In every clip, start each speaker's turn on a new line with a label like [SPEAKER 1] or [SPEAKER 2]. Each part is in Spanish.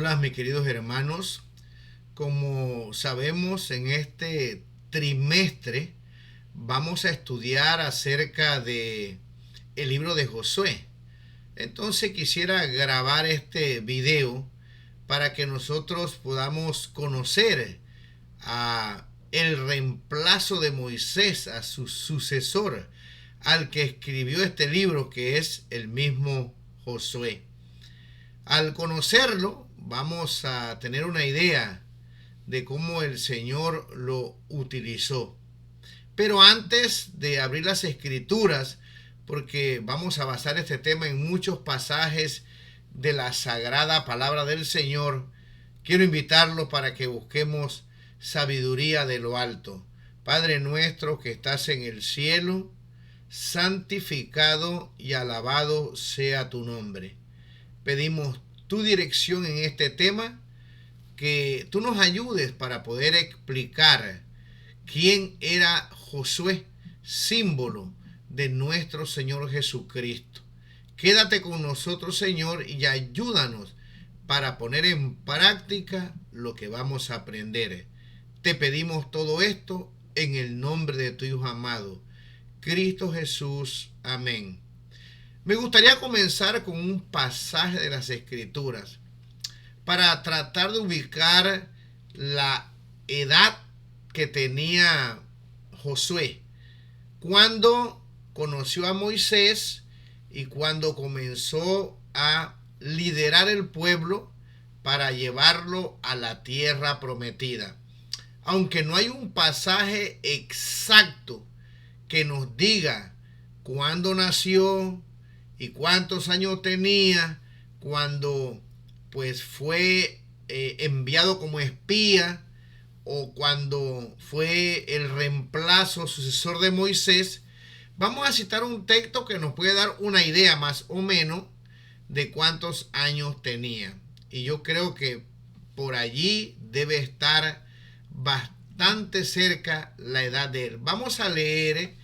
[SPEAKER 1] Hola, mis queridos hermanos. Como sabemos, en este trimestre vamos a estudiar acerca de el libro de Josué. Entonces quisiera grabar este video para que nosotros podamos conocer a el reemplazo de Moisés, a su sucesor, al que escribió este libro, que es el mismo Josué. Al conocerlo, vamos a tener una idea de cómo el Señor lo utilizó. Pero antes de abrir las escrituras, porque vamos a basar este tema en muchos pasajes de la sagrada palabra del Señor, quiero invitarlos para que busquemos sabiduría de lo alto. Padre nuestro que estás en el cielo, santificado y alabado sea tu nombre. Pedimos tu dirección en este tema, que tú nos ayudes para poder explicar quién era Josué, símbolo de nuestro Señor Jesucristo. Quédate con nosotros, Señor, y ayúdanos para poner en práctica lo que vamos a aprender. Te pedimos todo esto en el nombre de tu Hijo amado, Cristo Jesús. Amén. Me gustaría comenzar con un pasaje de las Escrituras para tratar de ubicar la edad que tenía Josué cuando conoció a Moisés y cuando comenzó a liderar el pueblo para llevarlo a la tierra prometida. Aunque no hay un pasaje exacto que nos diga cuándo nació y cuántos años tenía cuando pues fue enviado como espía o cuando fue el reemplazo sucesor de Moisés, vamos a citar un texto que nos puede dar una idea más o menos de cuántos años tenía. Y yo creo que por allí debe estar bastante cerca la edad de él. Vamos a leer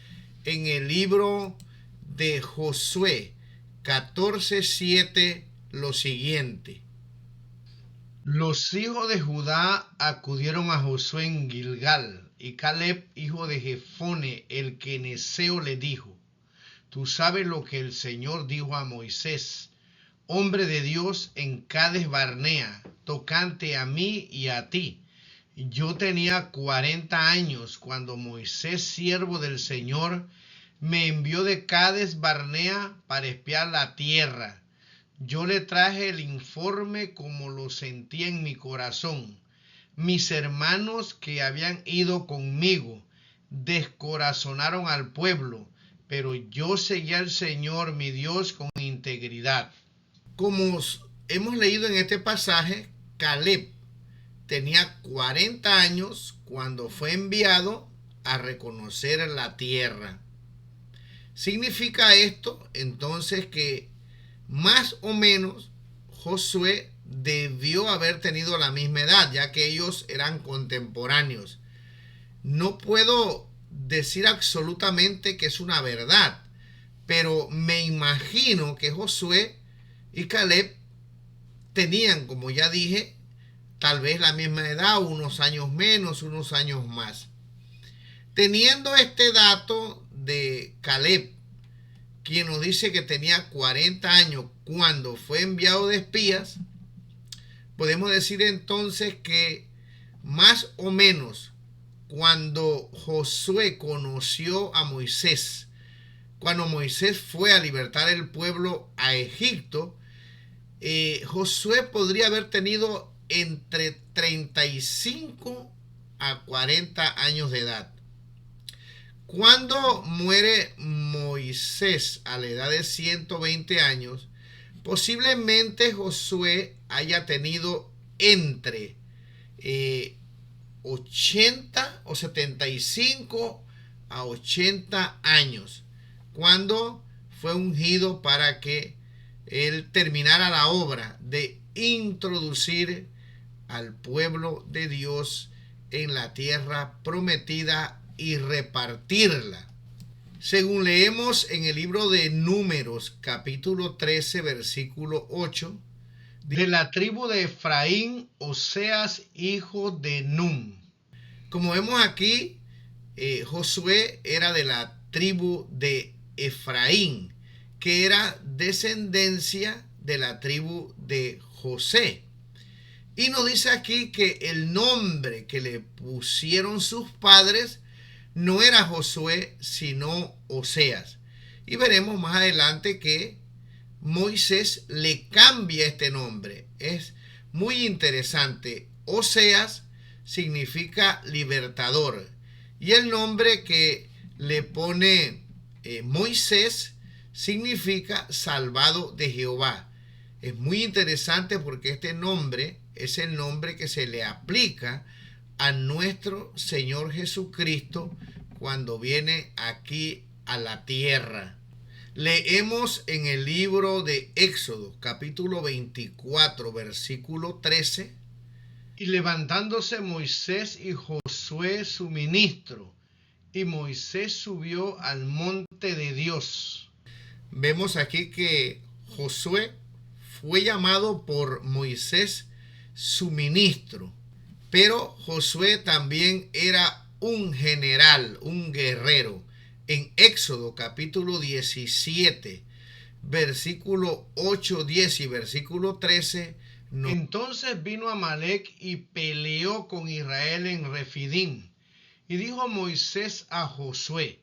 [SPEAKER 1] en el libro de Josué 14:7 lo siguiente. Los hijos de Judá acudieron a Josué en Gilgal, y Caleb, hijo de Jefone, el quenezeo, le dijo: Tú sabes lo que el Señor dijo a Moisés, hombre de Dios, en Cades Barnea, tocante a mí y a ti. Yo tenía 40 años cuando Moisés, siervo del Señor, me envió de Cades Barnea para espiar la tierra. Yo le traje el informe como lo sentía en mi corazón. Mis hermanos que habían ido conmigo descorazonaron al pueblo, pero yo seguí al Señor mi Dios con integridad. Como hemos leído en este pasaje, Caleb tenía 40 años cuando fue enviado a reconocer la tierra. ¿Significa esto entonces que más o menos Josué debió haber tenido la misma edad, ya que ellos eran contemporáneos? No puedo decir absolutamente que es una verdad, pero me imagino que Josué y Caleb tenían, como ya dije, tal vez la misma edad, unos años menos, unos años más. Teniendo este dato de Caleb, quien nos dice que tenía 40 años cuando fue enviado de espías, podemos decir entonces que más o menos cuando Josué conoció a Moisés, cuando Moisés fue a libertar el pueblo a Egipto, Josué podría haber tenido entre 35 a 40 años de edad. Cuando muere Moisés a la edad de 120 años, posiblemente Josué haya tenido entre 80 o 75 a 80 años, cuando fue ungido para que él terminara la obra de introducir al pueblo de Dios en la tierra prometida y repartirla. Según leemos en el libro de Números, capítulo 13, versículo 8, De la tribu de Efraín, Oseas, hijo de Nun. Como vemos aquí, Josué era de la tribu de Efraín, que era descendencia de la tribu de José. Y nos dice aquí que el nombre que le pusieron sus padres no era Josué, sino Oseas. Y veremos más adelante que Moisés le cambia este nombre. Es muy interesante. Oseas significa libertador. Y el nombre que le pone Moisés significa salvado de Jehová. Es muy interesante porque este nombre es el nombre que se le aplica a nuestro Señor Jesucristo cuando viene aquí a la tierra. Leemos en el libro de Éxodo, capítulo 24, versículo 13. Y levantándose Moisés y Josué su ministro, y Moisés subió al monte de Dios. Vemos aquí que Josué fue llamado por Moisés su ministro, pero Josué también era un general, un guerrero. En Éxodo capítulo 17, versículo 8, 10 y versículo 13. Entonces vino Amalec y peleó con Israel en Refidim. Y dijo Moisés a Josué: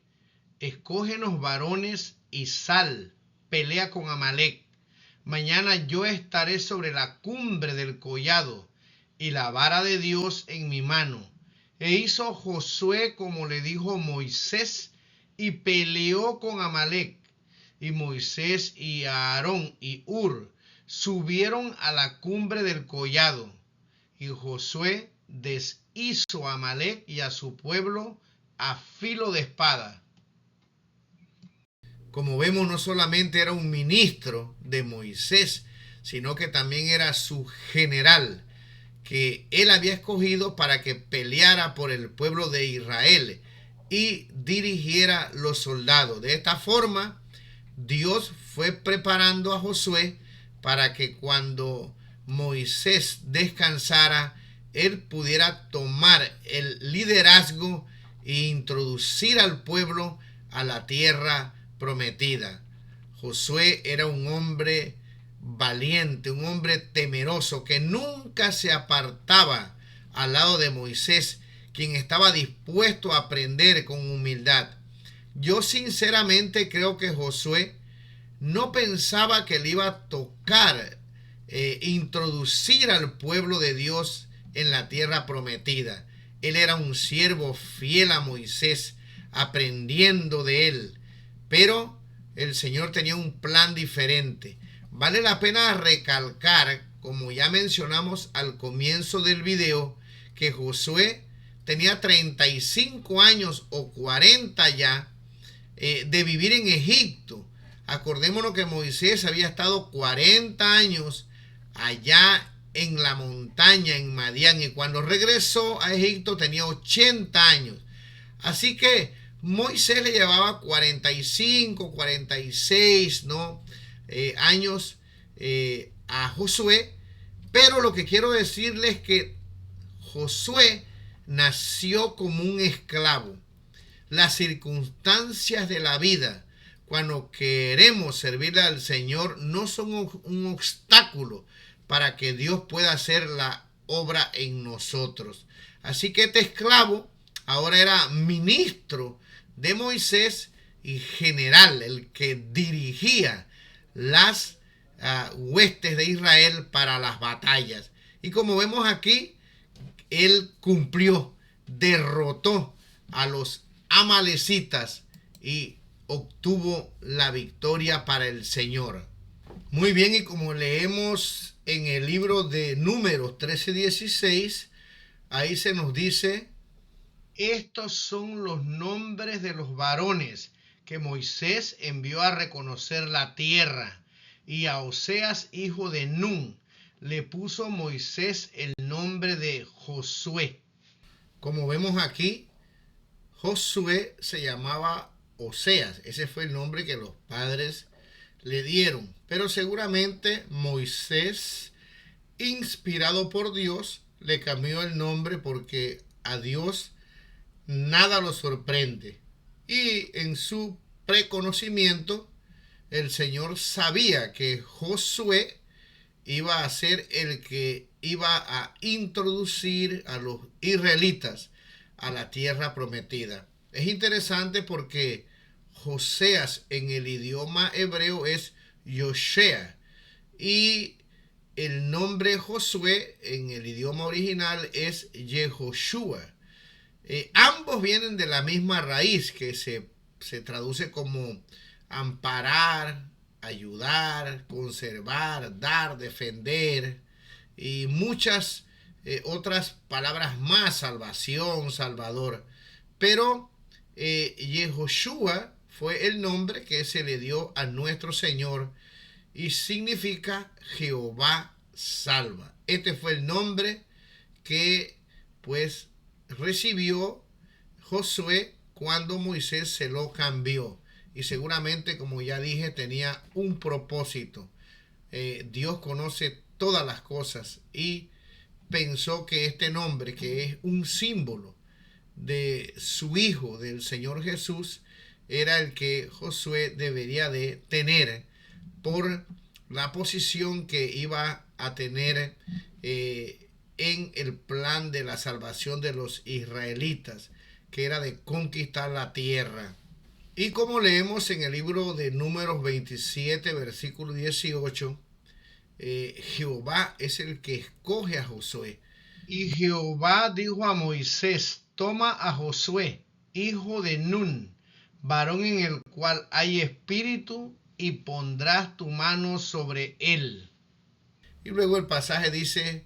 [SPEAKER 1] escógenos varones y sal, pelea con Amalec. Mañana yo estaré sobre la cumbre del collado y la vara de Dios en mi mano. E hizo Josué como le dijo Moisés y peleó con Amalec. Y Moisés y Aarón y Hur subieron a la cumbre del collado. Y Josué deshizo a Amalec y a su pueblo a filo de espada. Como vemos, no solamente era un ministro de Moisés, sino que también era su general, que él había escogido para que peleara por el pueblo de Israel y dirigiera los soldados. De esta forma, Dios fue preparando a Josué para que cuando Moisés descansara, él pudiera tomar el liderazgo e introducir al pueblo a la tierra prometida. Josué era un hombre valiente, un hombre temeroso que nunca se apartaba al lado de Moisés, quien estaba dispuesto a aprender con humildad. Yo sinceramente creo que Josué no pensaba que le iba a tocar introducir al pueblo de Dios en la tierra prometida. Él era un siervo fiel a Moisés, aprendiendo de él. Pero el Señor tenía un plan diferente. Vale la pena recalcar, como ya mencionamos al comienzo del video, que Josué tenía 35 años o 40 ya de vivir en Egipto. Acordémonos que Moisés había estado 40 años allá en la montaña en Madián, y cuando regresó a Egipto tenía 80 años. Así que Moisés le llevaba 45, 46 años a Josué. Pero lo que quiero decirles es que Josué nació como un esclavo. Las circunstancias de la vida, cuando queremos servirle al Señor, no son un obstáculo para que Dios pueda hacer la obra en nosotros. Así que este esclavo ahora era ministro de Moisés y general, el que dirigía las huestes de Israel para las batallas. Y como vemos aquí, él cumplió, derrotó a los amalecitas y obtuvo la victoria para el Señor. Muy bien, y como leemos en el libro de Números 13:16, ahí se nos dice: estos son los nombres de los varones que Moisés envió a reconocer la tierra, y a Oseas, hijo de Nun, le puso Moisés el nombre de Josué. Como vemos aquí, Josué se llamaba Oseas. Ese fue el nombre que los padres le dieron. Pero seguramente Moisés inspirado por Dios, le cambió el nombre porque a Dios nada lo sorprende. Y en su preconocimiento, el Señor sabía que Josué iba a ser el que iba a introducir a los israelitas a la tierra prometida. Es interesante porque Joseas en el idioma hebreo es Yoshea y el nombre Josué en el idioma original es Yehoshua. Ambos vienen de la misma raíz que se traduce como amparar, ayudar, conservar, dar, defender y muchas otras palabras más, salvación, salvador. Pero Yehoshua fue el nombre que se le dio a nuestro Señor y significa Jehová salva. Este fue el nombre que pues recibió Josué cuando Moisés se lo cambió. Y seguramente, como ya dije, tenía un propósito. Dios conoce todas las cosas y pensó que este nombre, que es un símbolo de su Hijo, del Señor Jesús, era el que Josué debería de tener por la posición que iba a tener en el plan de la salvación de los israelitas, que era de conquistar la tierra. Y como leemos en el libro de Números 27, versículo 18, Jehová es el que escoge a Josué. Y Jehová dijo a Moisés: toma a Josué, hijo de Nun, varón en el cual hay espíritu, y pondrás tu mano sobre él. Y luego el pasaje dice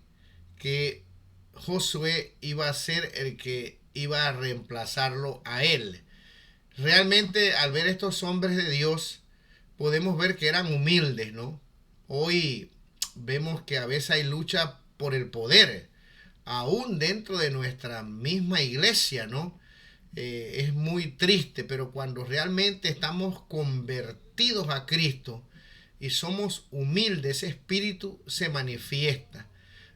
[SPEAKER 1] que Josué iba a ser el que iba a reemplazarlo a él. Realmente, al ver estos hombres de Dios, podemos ver que eran humildes, ¿no? Hoy vemos que a veces hay lucha por el poder, aún dentro de nuestra misma iglesia, ¿no? Es muy triste, pero cuando realmente estamos convertidos a Cristo y somos humildes, ese espíritu se manifiesta.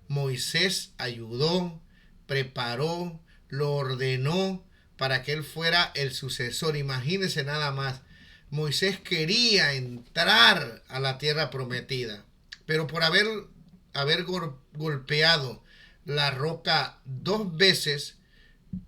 [SPEAKER 1] Moisés ayudó, preparó, lo ordenó para que él fuera el sucesor. Imagínense nada más. Moisés quería entrar a la tierra prometida, pero por haber golpeado la roca 2 veces,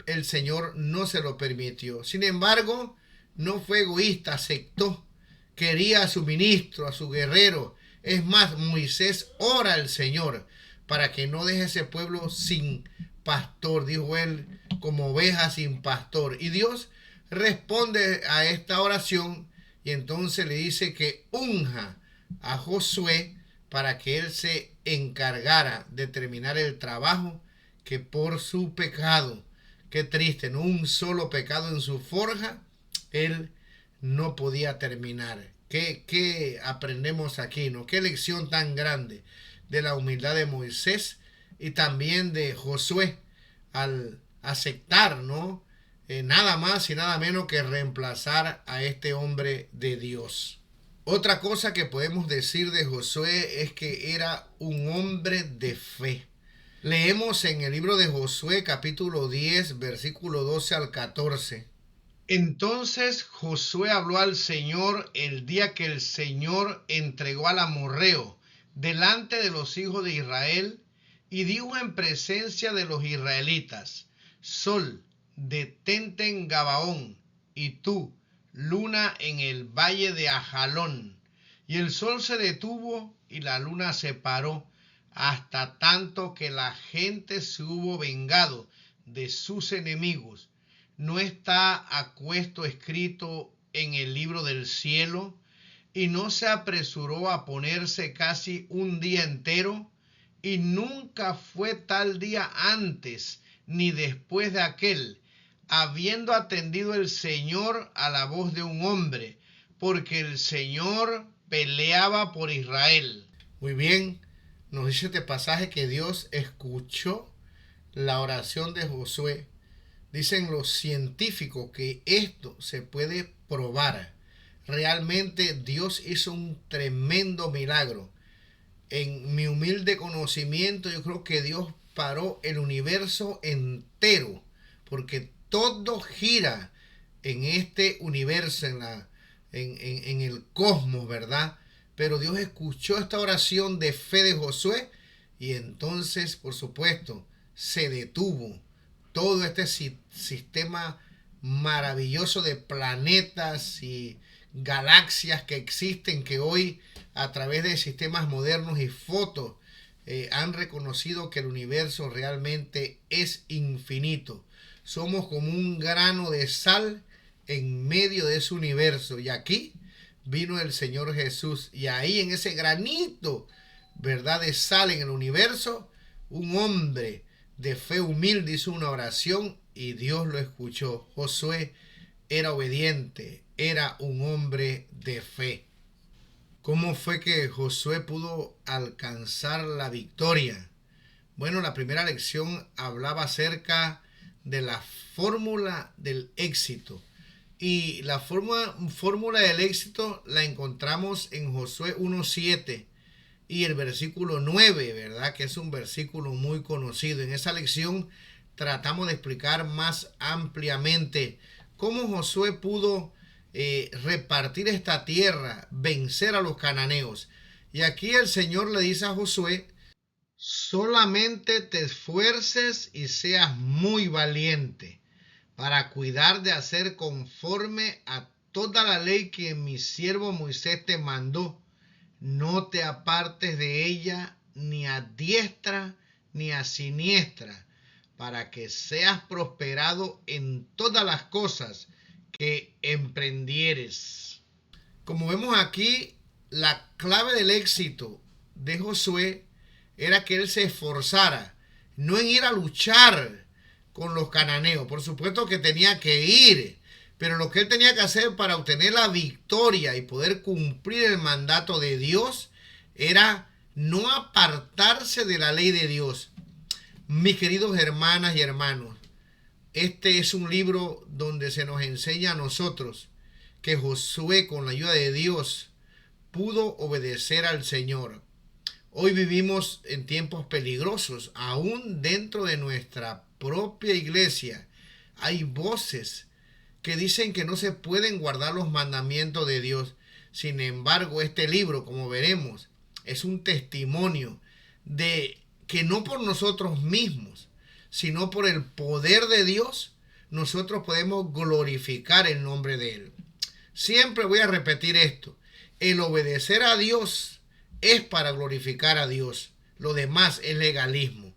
[SPEAKER 1] el Señor no se lo permitió. Sin embargo, no fue egoísta, aceptó. Quería a su ministro, a su guerrero. Es más, Moisés ora al Señor para que no deje ese pueblo sin pastor, dijo él, como oveja sin pastor. Y Dios responde a esta oración y entonces le dice que unja a Josué para que él se encargara de terminar el trabajo que por su pecado, qué triste, no un solo pecado en su forja, él no podía terminar. ¿Qué aprendemos aquí, no? Qué lección tan grande de la humildad de Moisés y también de Josué al aceptar, ¿no? Nada más y nada menos que reemplazar a este hombre de Dios. Otra cosa que podemos decir de Josué es que era un hombre de fe. Leemos en el libro de Josué capítulo 10, versículo 12 al 14. Entonces Josué habló al Señor el día que el Señor entregó al amorreo delante de los hijos de Israel, y dijo en presencia de los israelitas: Sol, detente en Gabaón, y tú, luna, en el valle de Ajalón. Y el sol se detuvo y la luna se paró, hasta tanto que la gente se hubo vengado de sus enemigos. ¿No está aquesto escrito en el libro del cielo? Y no se apresuró a ponerse casi un día entero, y nunca fue tal día antes ni después de aquel, habiendo atendido el Señor a la voz de un hombre, porque el Señor peleaba por Israel. Muy bien, nos dice este pasaje que Dios escuchó la oración de Josué. Dicen los científicos que esto se puede probar. Realmente Dios hizo un tremendo milagro. en mi humilde conocimiento, yo creo que Dios paró el universo entero, porque todo gira en este universo, en el cosmos, ¿verdad? Pero Dios escuchó esta oración de fe de Josué y entonces, por supuesto, se detuvo todo este sistema maravilloso de planetas y galaxias que existen, que hoy a través de sistemas modernos y fotos han reconocido que el universo realmente es infinito. Somos como un grano de sal en medio de ese universo, y aquí vino el Señor Jesús, y ahí en ese granito, ¿verdad?, de sal en el universo, un hombre de fe humilde hizo una oración y Dios lo escuchó. Josué era obediente, era un hombre de fe. ¿Cómo fue que Josué pudo alcanzar la victoria? Bueno, la primera lección hablaba acerca de la fórmula del éxito. Y la fórmula del éxito la encontramos en Josué 1:7 y el versículo 9, ¿verdad? Que es un versículo muy conocido. En esa lección tratamos de explicar más ampliamente cómo Josué pudo repartir esta tierra, vencer a los cananeos. Y aquí el Señor le dice a Josué: solamente te esfuerces y seas muy valiente para cuidar de hacer conforme a toda la ley que mi siervo Moisés te mandó. No te apartes de ella ni a diestra ni a siniestra, para que seas prosperado en todas las cosas que emprendieres. Como vemos aquí, la clave del éxito de Josué era que él se esforzara, no en ir a luchar con los cananeos. Por supuesto que tenía que ir, pero lo que él tenía que hacer para obtener la victoria y poder cumplir el mandato de Dios era no apartarse de la ley de Dios. Mis queridos hermanas y hermanos, este es un libro donde se nos enseña a nosotros que Josué, con la ayuda de Dios, pudo obedecer al Señor. Hoy vivimos en tiempos peligrosos. Aún dentro de nuestra propia iglesia hay voces que dicen que no se pueden guardar los mandamientos de Dios. Sin embargo, este libro, como veremos, es un testimonio de que no por nosotros mismos, sino por el poder de Dios, nosotros podemos glorificar el nombre de Él. Siempre voy a repetir esto: el obedecer a Dios es para glorificar a Dios. Lo demás es legalismo.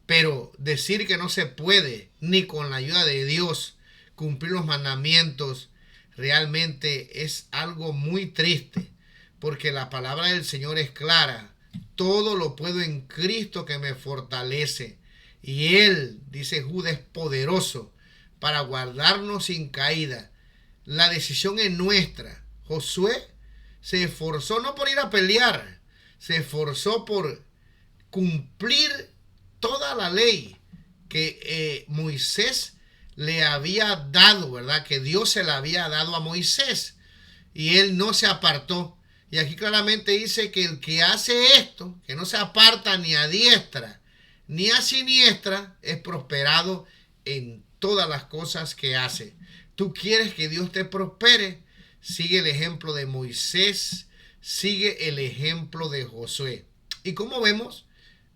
[SPEAKER 1] Pero decir que no se puede, ni con la ayuda de Dios, cumplir los mandamientos, realmente es algo muy triste, porque la palabra del Señor es clara: todo lo puedo en Cristo que me fortalece. Y Él, dice Judas, es poderoso para guardarnos sin caída. La decisión es nuestra. Josué se esforzó no por ir a pelear, se esforzó por cumplir toda la ley que Moisés le había dado, ¿verdad? Que Dios se la había dado a Moisés, y él no se apartó. Y aquí claramente dice que el que hace esto, que no se aparta ni a diestra ni a siniestra, es prosperado en todas las cosas que hace. ¿Tú quieres que Dios te prospere? Sigue el ejemplo de Moisés, sigue el ejemplo de Josué. Y como vemos,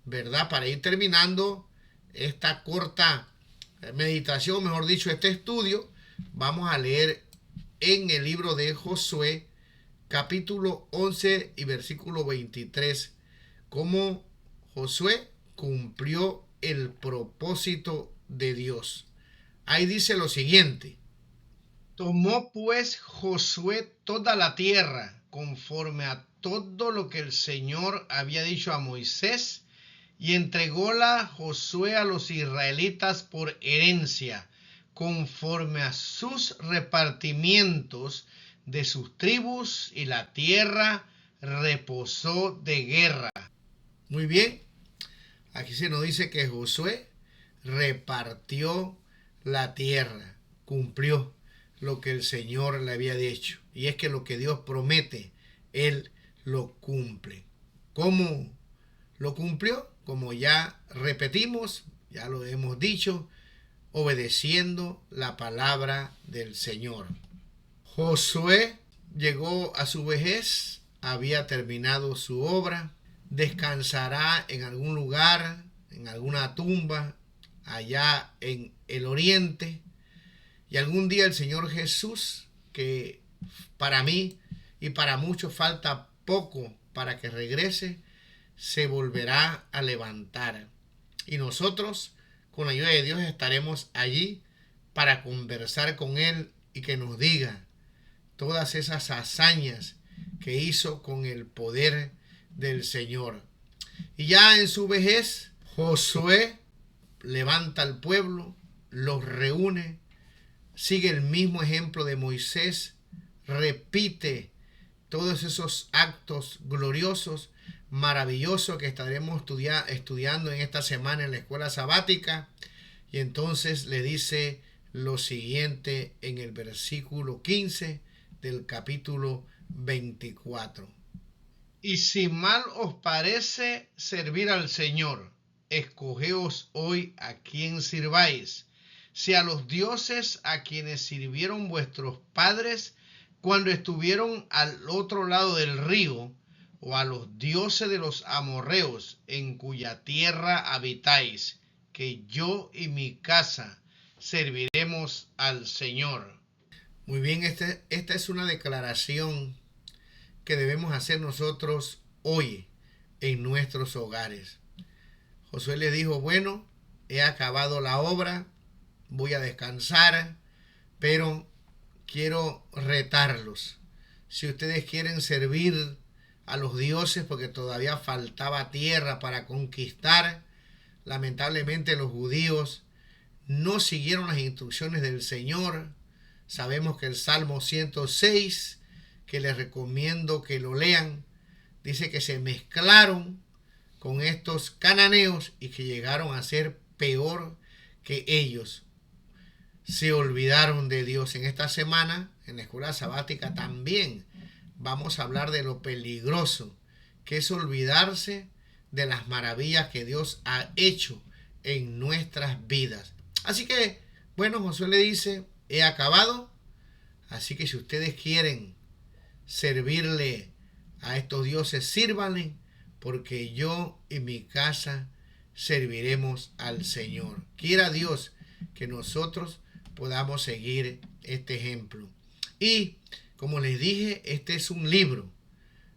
[SPEAKER 1] ¿verdad? Para ir terminando esta corta meditación, mejor dicho, este estudio, vamos a leer en el libro de Josué, capítulo 11 y versículo 23, cómo Josué cumplió el propósito de Dios. Ahí dice lo siguiente: tomó pues Josué toda la tierra, conforme a todo lo que el Señor había dicho a Moisés, y entrególa Josué a los israelitas por herencia, conforme a sus repartimientos de sus tribus, y la tierra reposó de guerra. Muy bien, aquí se nos dice que Josué repartió la tierra, cumplió lo que el Señor le había dicho. Y es que lo que Dios promete, Él lo cumple. ¿Cómo lo cumplió? Como ya repetimos, ya lo hemos dicho, obedeciendo la palabra del Señor. Josué llegó a su vejez, había terminado su obra, descansará en algún lugar, en alguna tumba, allá en el oriente, y algún día el Señor Jesús, que para mí y para muchos falta poco para que regrese, se volverá a levantar. Y nosotros, con la ayuda de Dios, estaremos allí para conversar con Él y que nos diga todas esas hazañas que hizo con el poder del Señor. Y ya en su vejez, Josué levanta al pueblo, los reúne, sigue el mismo ejemplo de Moisés, repite todos esos actos gloriosos, maravillosos que estaremos estudiando en esta semana en la escuela sabática. Y entonces le dice lo siguiente en el versículo 15 del capítulo 24. Y si mal os parece servir al Señor, escogeos hoy a quién sirváis, si a los dioses a quienes sirvieron vuestros padres cuando estuvieron al otro lado del río, o a los dioses de los amorreos en cuya tierra habitáis, que yo y mi casa serviremos al Señor. Muy bien, esta es una declaración que debemos hacer nosotros hoy en nuestros hogares. Josué le dijo, bueno, he acabado la obra, voy a descansar, pero quiero retarlos. Si ustedes quieren servir a los dioses porque todavía faltaba tierra para conquistar, lamentablemente los judíos no siguieron las instrucciones del Señor. Sabemos que el Salmo 106, que les recomiendo que lo lean, dice que se mezclaron con estos cananeos y que llegaron a ser peor que ellos. Se olvidaron de Dios. En esta semana, en la escuela sabática también vamos a hablar de lo peligroso que es olvidarse de las maravillas que Dios ha hecho en nuestras vidas. Así que, bueno, Josué le dice, he acabado, así que si ustedes quieren servirle a estos dioses, sírvanle, porque yo y mi casa serviremos al Señor. Quiera Dios que nosotros podamos seguir este ejemplo. Y como les dije, este es un libro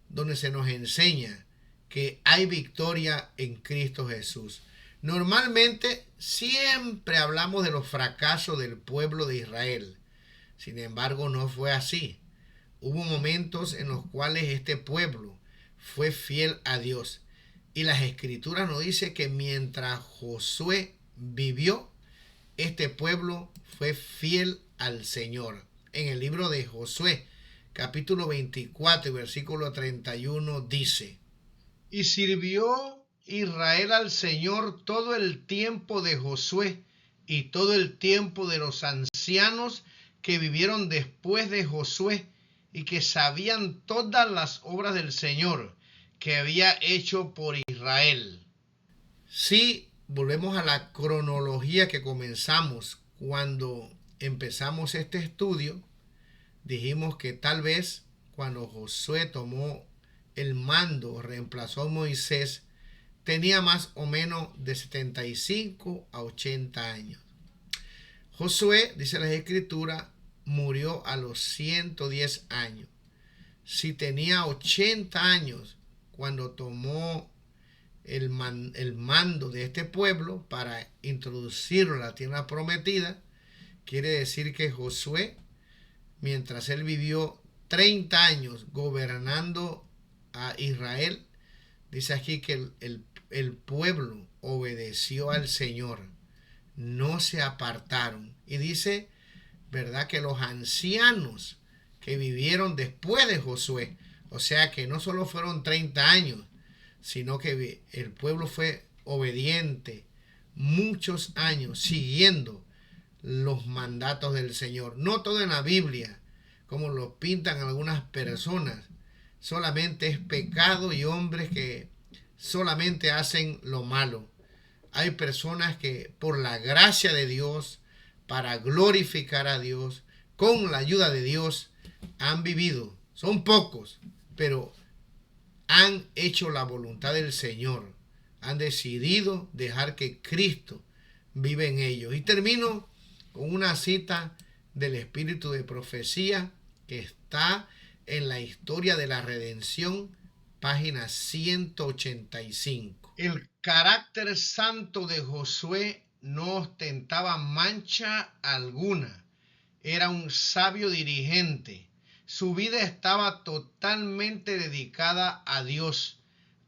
[SPEAKER 1] donde se nos enseña que hay victoria en Cristo Jesús. Normalmente siempre hablamos de los fracasos del pueblo de Israel. Sin embargo, no fue así. Hubo momentos en los cuales este pueblo fue fiel a Dios. Y las Escrituras nos dicen que mientras Josué vivió, este pueblo fue fiel al Señor. En el libro de Josué, capítulo 24, versículo 31, dice: Y sirvió Israel al Señor todo el tiempo de Josué y todo el tiempo de los ancianos que vivieron después de Josué y que sabían todas las obras del Señor que había hecho por Israel. Si volvemos a la cronología que comenzamos cuando empezamos este estudio, dijimos que tal vez cuando Josué tomó el mando, reemplazó a Moisés, tenía más o menos de 75 a 80 años. Josué, dice la Escritura, murió a los 110 años. Si tenía 80 años cuando tomó el mando de este pueblo para introducirlo a la tierra prometida, quiere decir que Josué, mientras él vivió 30 años gobernando a Israel, dice aquí que el pueblo obedeció al Señor, no se apartaron. Y dice, ¿verdad?, que los ancianos que vivieron después de Josué, o sea que no solo fueron 30 años, sino que el pueblo fue obediente muchos años siguiendo los mandatos del Señor. No todo en la Biblia, como lo pintan algunas personas, solamente es pecado y hombres que solamente hacen lo malo. Hay personas que por la gracia de Dios, para glorificar a Dios, con la ayuda de Dios, han vivido. Son pocos, pero han hecho la voluntad del Señor. Han decidido dejar que Cristo vive en ellos. Y termino con una cita del Espíritu de Profecía que está en la historia de la redención, página 185. El carácter santo de Josué no ostentaba mancha alguna. Era un sabio dirigente. Su vida estaba totalmente dedicada a Dios.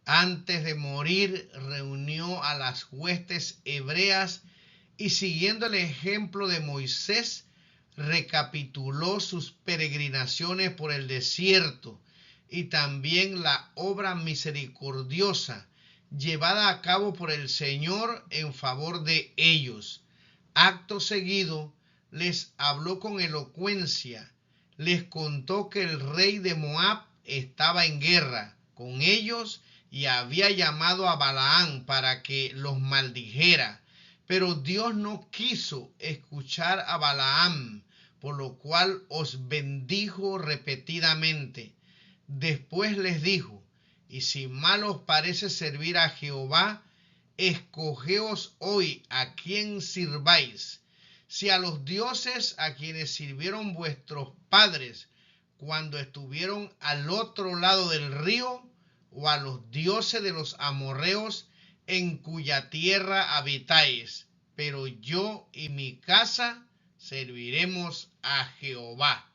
[SPEAKER 1] Antes de morir, reunió a las huestes hebreas y, siguiendo el ejemplo de Moisés, recapituló sus peregrinaciones por el desierto y también la obra misericordiosa llevada a cabo por el Señor en favor de ellos. Acto seguido, les habló con elocuencia, les contó que el rey de Moab estaba en guerra con ellos y había llamado a Balaam para que los maldijera. Pero Dios no quiso escuchar a Balaam, por lo cual os bendijo repetidamente. Después les dijo: y si mal os parece servir a Jehová, escogeos hoy a quién sirváis, si a los dioses a quienes sirvieron vuestros padres cuando estuvieron al otro lado del río, o a los dioses de los amorreos en cuya tierra habitáis. Pero yo y mi casa serviremos a Jehová.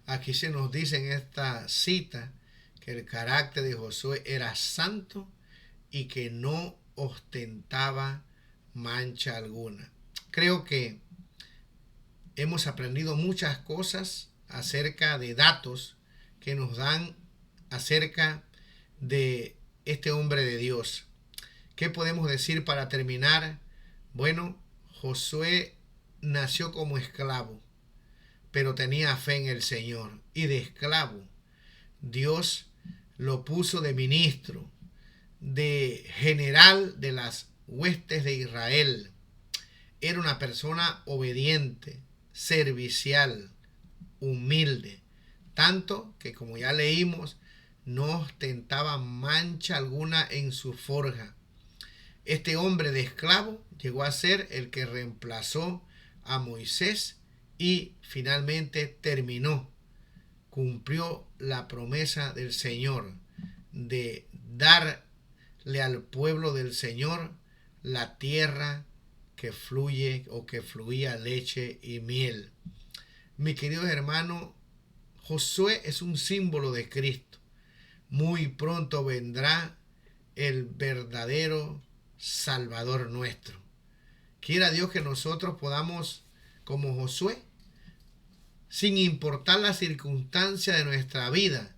[SPEAKER 1] Aquí se nos dice en esta cita que el carácter de Josué era santo y que no ostentaba mancha alguna. Creo que hemos aprendido muchas cosas acerca de datos que nos dan acerca de este hombre de Dios. ¿Qué podemos decir para terminar? Bueno, Josué nació como esclavo, pero tenía fe en el Señor, y de esclavo Dios lo puso de ministro, de general de las huestes de Israel. Era una persona obediente, servicial, humilde, tanto que, como ya leímos, no ostentaba mancha alguna en su forja. Este hombre de esclavo llegó a ser el que reemplazó a Moisés y finalmente cumplió la promesa del Señor de darle al pueblo del Señor la tierra que fluye o que fluía leche y miel. Mi queridos hermanos, Josué es un símbolo de Cristo. Muy pronto vendrá el verdadero Salvador nuestro. Quiera Dios que nosotros podamos, como Josué, sin importar la circunstancia de nuestra vida,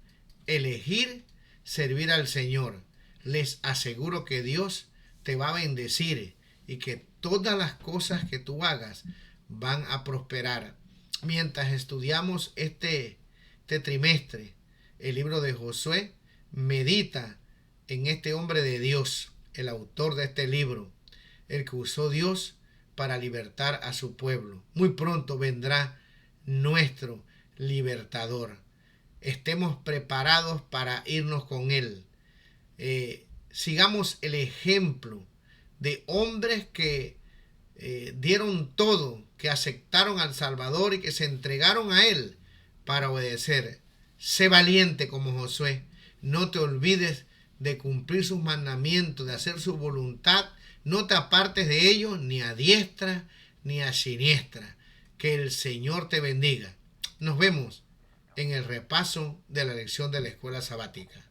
[SPEAKER 1] elegir servir al Señor. Les aseguro que Dios te va a bendecir y que todas las cosas que tú hagas van a prosperar. Mientras estudiamos este trimestre el libro de Josué, medita en este hombre de Dios, el autor de este libro, el que usó Dios para libertar a su pueblo. Muy pronto vendrá nuestro libertador. Estemos preparados para irnos con él. Sigamos el ejemplo de hombres que dieron todo, que aceptaron al Salvador y que se entregaron a él para obedecer. Sé valiente como Josué. No te olvides de cumplir sus mandamientos, de hacer su voluntad. No te apartes de ellos ni a diestra ni a siniestra. Que el Señor te bendiga. Nos vemos en el repaso de la lección de la escuela sabática.